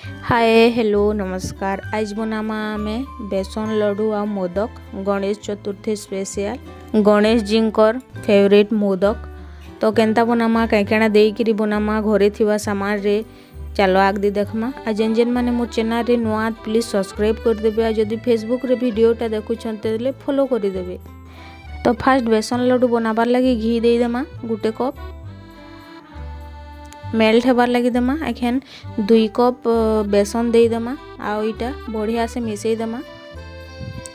Hi hello नमस्कार। आज बनामा आमे बेसन लड्डू आ मोदक गणेश चतुर्थी स्पेशल गणेश जी फेवरेट मोदक। तो केंता बनामा कैकेना देकरी बनामा घरे थिवा सामान रे चलो आग दी देखमा। आ जेन जेन माने मोर चैनल रे नुआ प्लीज सब्सक्राइब कर देबे। आ जदी फेसबुक रे वीडियोटा देखुछन्ते ले फॉलो कर देबे। तो फास्ट बेसन लड्डू बनाबार लगी घी दे देमा गुटे कप मेल्ट हेबार लगी देमा। एखन 2 कप बेसन दे देमा आ इटा बढ़िया से मिसई देमा।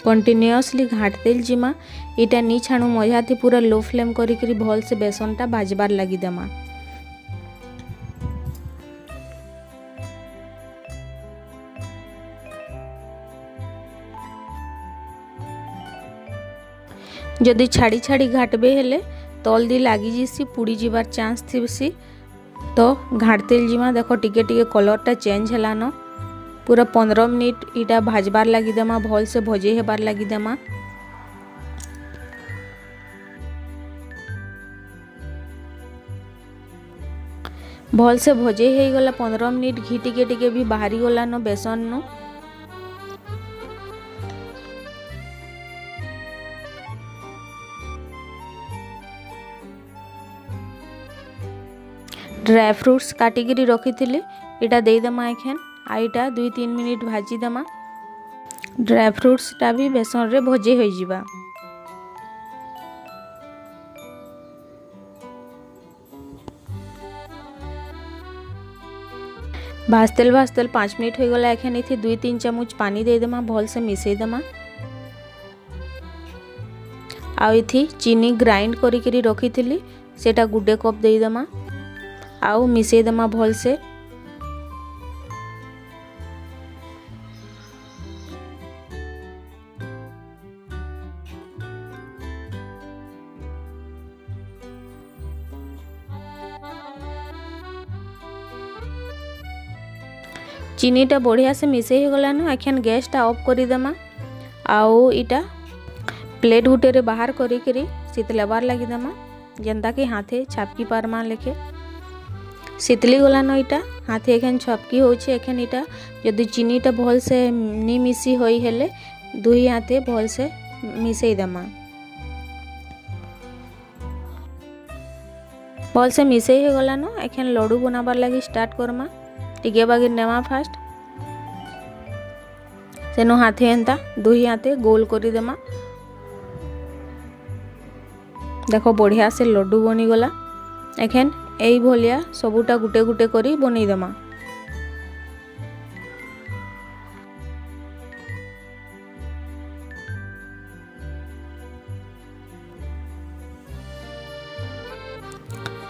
कंटिन्यूअसली घाटते जिमा इटा नी छाणु मजाती पूरा लो फ्लेम करी भल से बेसनटा भाजबार लगी देमा। जदि छाड़ी छाड़ी घाटबे हेले तल दी लागी जीसी पुड़ी जीवार चांस थीसी। तो घाटते जिमा देखो टिके टिके कलरटा चेंज हेलान। पूरा 15 मिनिट इटा भाजबार लगी देमा भल से भजे हेबार लगी देमा। भल से भजे हे गला 15 मिनिट घी टिके टिके भी बाहरी गलान बेसन नु। ड्राई फ्रूट्स काटिकी रखी थी इटा दे देमा। एखन आईटा 2-3 मिनिट भाजी देमा। ड्राई फ्रूट्स टा भी बेसन रे भजे हो जिबा। भाजतेल 5 मिनिट हो गला। एखन इथि 2-3 चम्मच पानी दे देमा भल से मिसई देमा। आ इथि चीनी ग्राइंड करी रखी थी सेटा गुडे कप दे देमा। आउ मिसई देमा भल से। चीनीटा बढ़िया से मिसई हो गलान। एखन गैसटा ऑफ कर देमा। आउ इटा प्लेट गुटे रे बाहर करी शीतलेबार लगी देमा जेंता कि हाथे छापकी पारमा लेखे शीतली गलान। इटा हाथे एखन छपकी होछे। एखन इटा जदि चीनीटा भल से नी मिसी होई हेले 2 हाथे भल से मिसई देमा। भल से मिसई हो गलान। एखन लड्डू बनाबार लगी स्टार्ट करमा। टिके बागी नेमा फास्ट सेनो हाथे एंता 2 हाथे गोल करी देमा। देखो बढ़िया से लड्डू बनी गला। एखन एई भलिया सबुटा गुटे गुटे करी बनै देमा।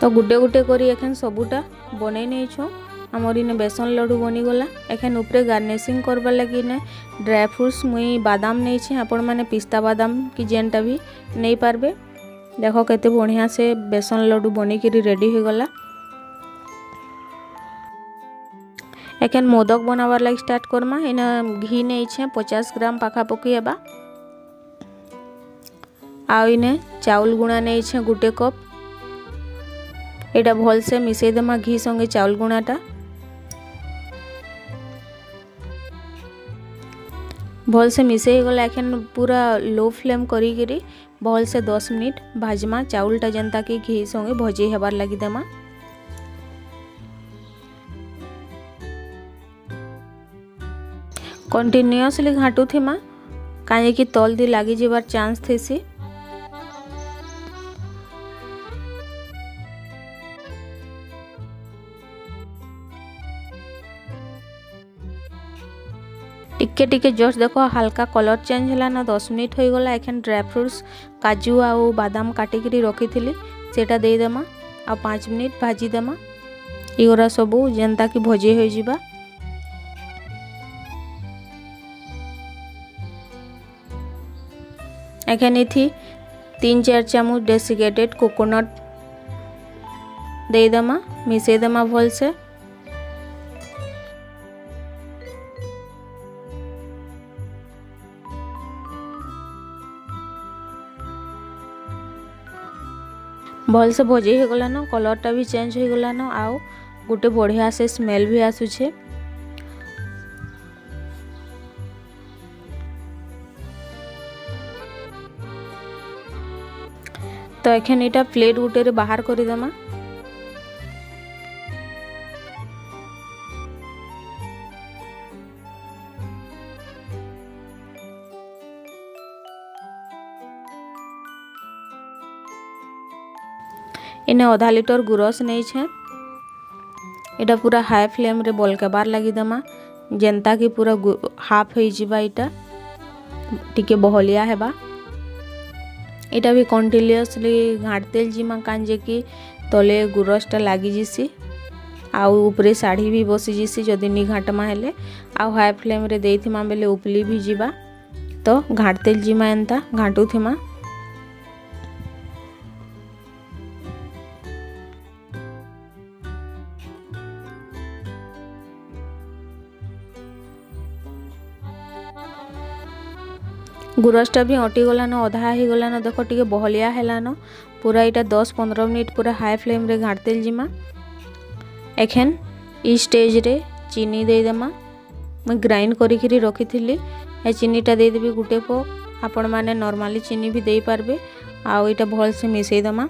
तो गुटे गुटे करी एखन सबुटा बनै नै छु। हमर इने बेसन लड्डू बनी गला। एखन ऊपरे गार्निशिंग करबा लगी ने ड्राई फ्रूट्स मुई बादाम नै छी। आपण माने पिस्ता बादाम की जेनटा भी नै पारबे। देखो केते बढ़िया से बेसन लड्डू बनी करी रेडी हो गला। एखन मोदक बनाबार लगी स्टार्ट करमा। इना घी नै छे 50 ग्राम पाखा पकी हेबा। आ इने चाउल गुणा नै छे गुटे कप। एटा भल से मिसई देमा घी संगे चाउल गुणाटा। भल से मिसई गला। एखन पूरा लो फ्लेम करी भल से 10 मिनिट भाजमा चाउलटा जेंता कि घी संगे भजे हेबार लगी देमा। कंटिन्यूअसली घाटू थिमा काहे कि तल दी लागी जिबार चांस थेसी। टिके टिके जस्ट देखो हल्का कलर चेंज है ना 10 मिनिट हो गला। एखन ड्राई फ्रूट्स काजू आउ बादाम काटिकी रखी थी सेटा दे देमा। आ 5 मिनिट भाजी देमा। इगोरा सबू जेंता कि भजे हो जिबा। एखन इथि 3-4 चम्मच डेसिकेटेड कोकोनट दे देमा मिसई देमा भल से। भल से भजे हो गलान। कलरटा भी चेंज हो गलान। आउ गोटे बढ़िया से स्मेल भी आसुछे। तो एखन एटा प्लेट गुटे रे बाहर करि देमा। इने आधा लिटर गुरस नहीं छे। एटा पूरा हाई फ्लेम रे बॉल के बार लगी देमा जेंता कि पूरा हाफ हो जिबा। इटा टिके बहलिया हेबा। इटा भी कंटिन्यूअसली घाटते जिमा कांजे कि तले गुरसटा लगी जिसी आउ ऊपरे साड़ी भी बसी जिसी जदि नी घाटमा हेले आउ हाई फ्लेम रे देइथिमा बेले उपली भी जिबा। तो घाटते जिमा एंता घाटुथिमा। गुरसटा भी अटी गलान अधा ही गलान देख टिके बहलिया हेलान पूरा। इटा 10-15 मिनिट पूरा हाई फ्लेम रे घाटते जिमा। एखन ई स्टेज रे चीनी दे देमा। मैं ग्राइंड करिकरी रखी थिली ए चीनीटा दे देबी गुटे पो। आपण माने नॉर्मली चीनी भी दे पारबे। आउ इटा भल से मिसई देमा।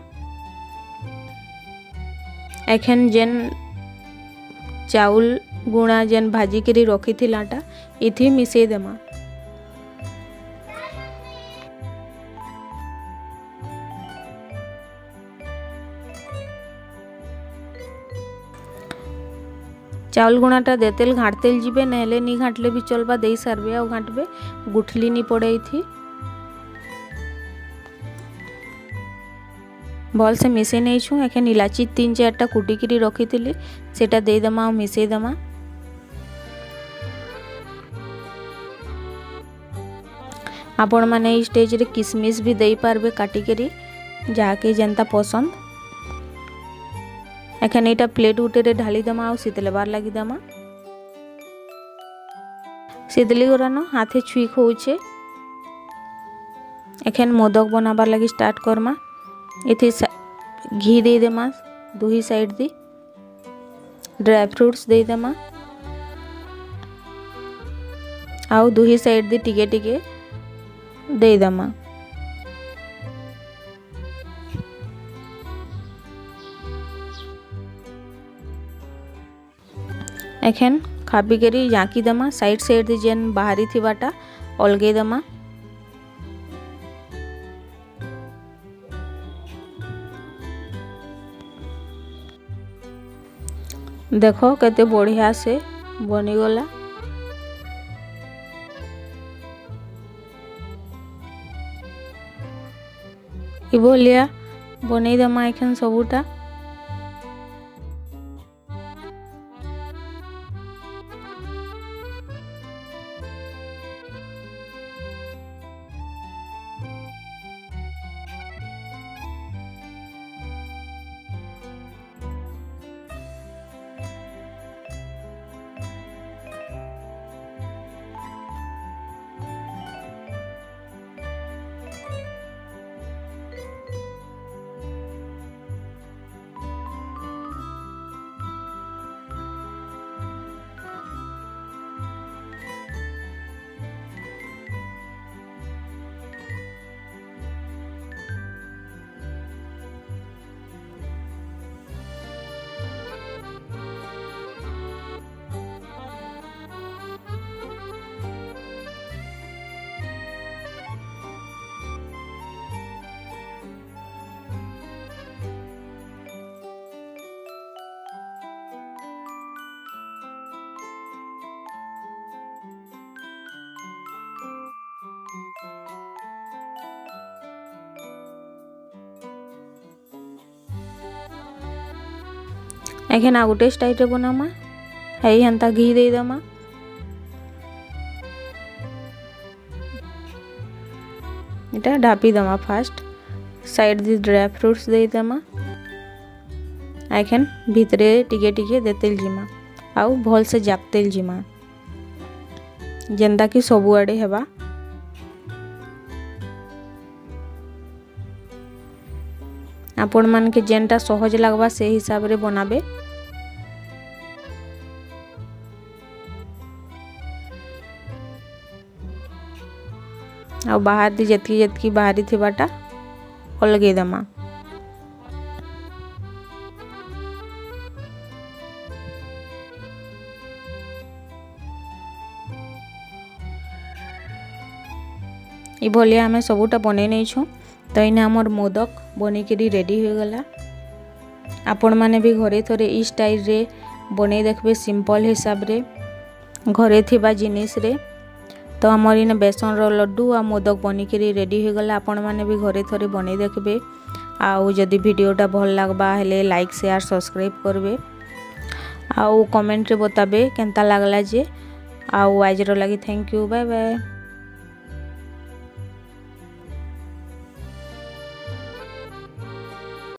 एखन जेन चाउल गुणा जेन भाजी करी रखी थिलाटा इथि मिसई देमा। चाउल गुणाटा देतेल घाटतेल जीबे नहेले नी घाटले भी चलबा दे सारबे आ घाटबे गुठली नी पड़े थी। भल से मिसई नहीं छु। एखन इलाची 3-4टा कुटिकी रखी थिली सेटा दे दमा आ मिसई दमा। आपण माने ई स्टेज रे किसमिस भी दे पारबे काटिकरी जाके जेंता पसंद। एखन एटा प्लेट गुटे रे ढाली दमा आ शीतले बार लगी दमा। शीतली गरान हाथे छुई खोचे। एखन मोदक बनाबार लगी स्टार्ट करमा। इथे घी दे देमा दुही साइड दी। ड्राई फ्रूट्स दे देमा आउ दुही साइड दी टिके टिके दे देमा। एखन खापी करी जाकी दमा साइड साइड दी जेन बाहरी थिबाटा अलगे दमा। देखो केते बढ़िया से बनी गला। ई भलिया बनै दमा एखन सबुटा। एखन आ गुटे स्टाइल बनामा है हेंता घी दे दमा। इटा ढापी दमा फास्ट साइड दी ड्राई फ्रूट्स दे दमा। एखन भितरे टिके टिके देतेल जिमा आउ भल से जापतेल जिमा जेंता कि सबु आड़े हेबा। आपण मान के जेनटा सहज लगवा से हिसाब रे बनाबे। आ बाहर दी जतकी जतकी बाहरी थिबाटा अलगे दमा। ये भलिया आम सबूटा बनै नहीं छो। तो इना हमर मोदक बनिकी रेडी हो गला। आपण माने भी घरे थोड़े ई स्टाइल रे बनै देखबे सिंपल हिसाब रे घरे थिबा जिनिस रे। तो हमर इन बेसन रो लड्डू आ मोदक बनिकी रेडी हो गला। आपण माने भी घरे थोड़े बनै देखबे। आउ जदि वीडियोटा भल लागबा हेले लाइक शेयर सब्सक्राइब करबे। आउ कमेंट रे बताबे केनता लागला जे। आउ आज रो लागि थैंक यू बाय बाय।